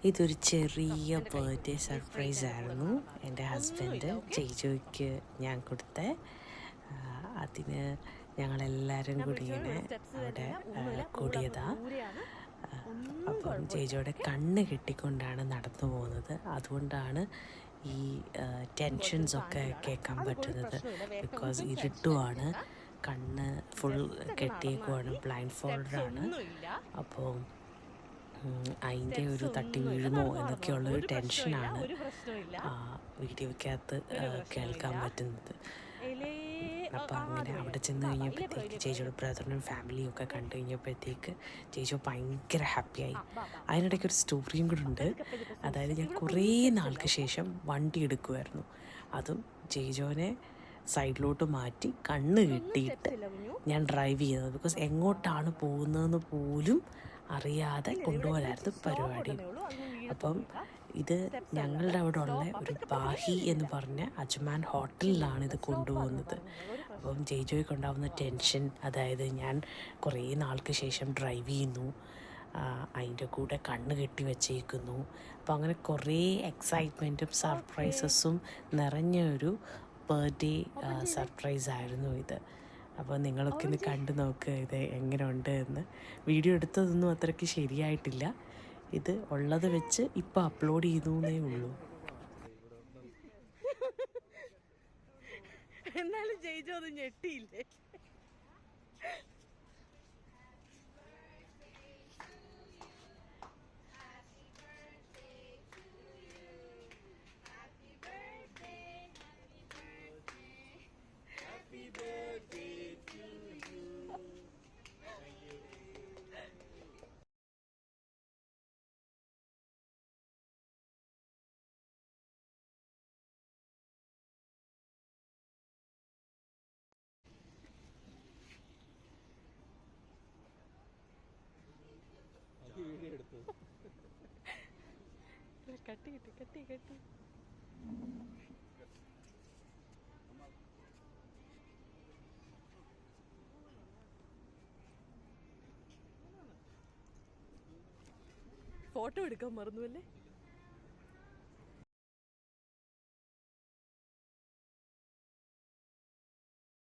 ഇതൊരു ചെറിയ birthday surprise ആയിരുന്നു എൻ്റെ ഹസ്ബൻഡ് ചേച്ചിക്ക് ഞാൻ കൊടുത്ത. അതിന് ഞങ്ങളെല്ലാവരും കൂടി ഇങ്ങനെ അവിടെ കൂടിയതാണ്. അപ്പം ചേച്ചിയുടെ കണ്ണ് കെട്ടിക്കൊണ്ടാണ് നടന്നു പോകുന്നത്. അതുകൊണ്ടാണ് ഈ ടെൻഷൻസൊക്കെ കേൾക്കാൻ പറ്റുന്നത്. ബിക്കോസ് ഇരുട്ടുമാണ്, കണ്ണ് ഫുൾ കെട്ടിയേക്കുവാണ്, ബ്ലൈൻഡ് ഫോൾഡറാണ്. അപ്പോൾ അതിൻ്റെ ഒരു തട്ടി വീഴുമോ എന്നൊക്കെയുള്ളൊരു ടെൻഷനാണ് വീഡിയോയ്ക്കകത്ത് കേൾക്കാൻ പറ്റുന്നത്. അപ്പോൾ അങ്ങനെ അവിടെ ചെന്ന് കഴിഞ്ഞപ്പോഴത്തേക്ക് ചേച്ചിയുടെ ബ്രദറിനും ഫാമിലിയും ഒക്കെ കണ്ടു കഴിഞ്ഞപ്പോഴത്തേക്ക് ചേച്ചി ഭയങ്കര ഹാപ്പിയായി. അതിനിടയ്ക്ക് ഒരു സ്റ്റോറിയും കൂടെ ഉണ്ട്. അതായത് ഞാൻ കുറേ നാൾക്ക് ശേഷം വണ്ടി എടുക്കുമായിരുന്നു. അതും ചേച്ചോനെ സൈഡിലോട്ട് മാറ്റി കണ്ണ് കെട്ടിയിട്ട് ഞാൻ ഡ്രൈവ് ചെയ്യുന്നത്. ബിക്കോസ് എങ്ങോട്ടാണ് പോകുന്നതെന്ന് പോലും അറിയാതെ കൊണ്ടുപോകാനായിരുന്നു പരിപാടി. അപ്പം ഇത് ഞങ്ങളുടെ അവിടെ ഉള്ള ഒരു ബാഹി എന്ന് പറഞ്ഞ അജ്മാൻ ഹോട്ടലിലാണ് ഇത് കൊണ്ടുപോകുന്നത്. അപ്പം ജയ്ജോയ്ക്ക് ഉണ്ടാകുന്ന ടെൻഷൻ, അതായത് ഞാൻ കുറേ നാൾക്ക് ശേഷം ഡ്രൈവ് ചെയ്യുന്നു, അതിൻ്റെ കൂടെ കണ്ണ് കെട്ടി വെച്ചേക്കുന്നു. അപ്പോൾ അങ്ങനെ കുറേ എക്സൈറ്റ്മെൻറ്റും സർപ്രൈസസും നിറഞ്ഞ ഒരു ബർത്ത്ഡേ സർപ്രൈസായിരുന്നു ഇത്. അപ്പോൾ നിങ്ങളൊക്കെ ഒന്ന് കണ്ടു നോക്കുക ഇത് എങ്ങനെ ഉണ്ട് എന്ന്. വീഡിയോ എടുത്തതൊന്നും അത്രയ്ക്ക് ശരിയായിട്ടില്ല. ഇത് ഉള്ളത് വെച്ച് ഇപ്പോൾ അപ്ലോഡ് ചെയ്തേ ഉള്ളൂ. എന്നാലും ജയിച്ചോ അത് ഞെട്ടിയില്ലേ? കട്ടി ഫോട്ടോ എടുക്കാൻ മറന്നു അല്ലേ?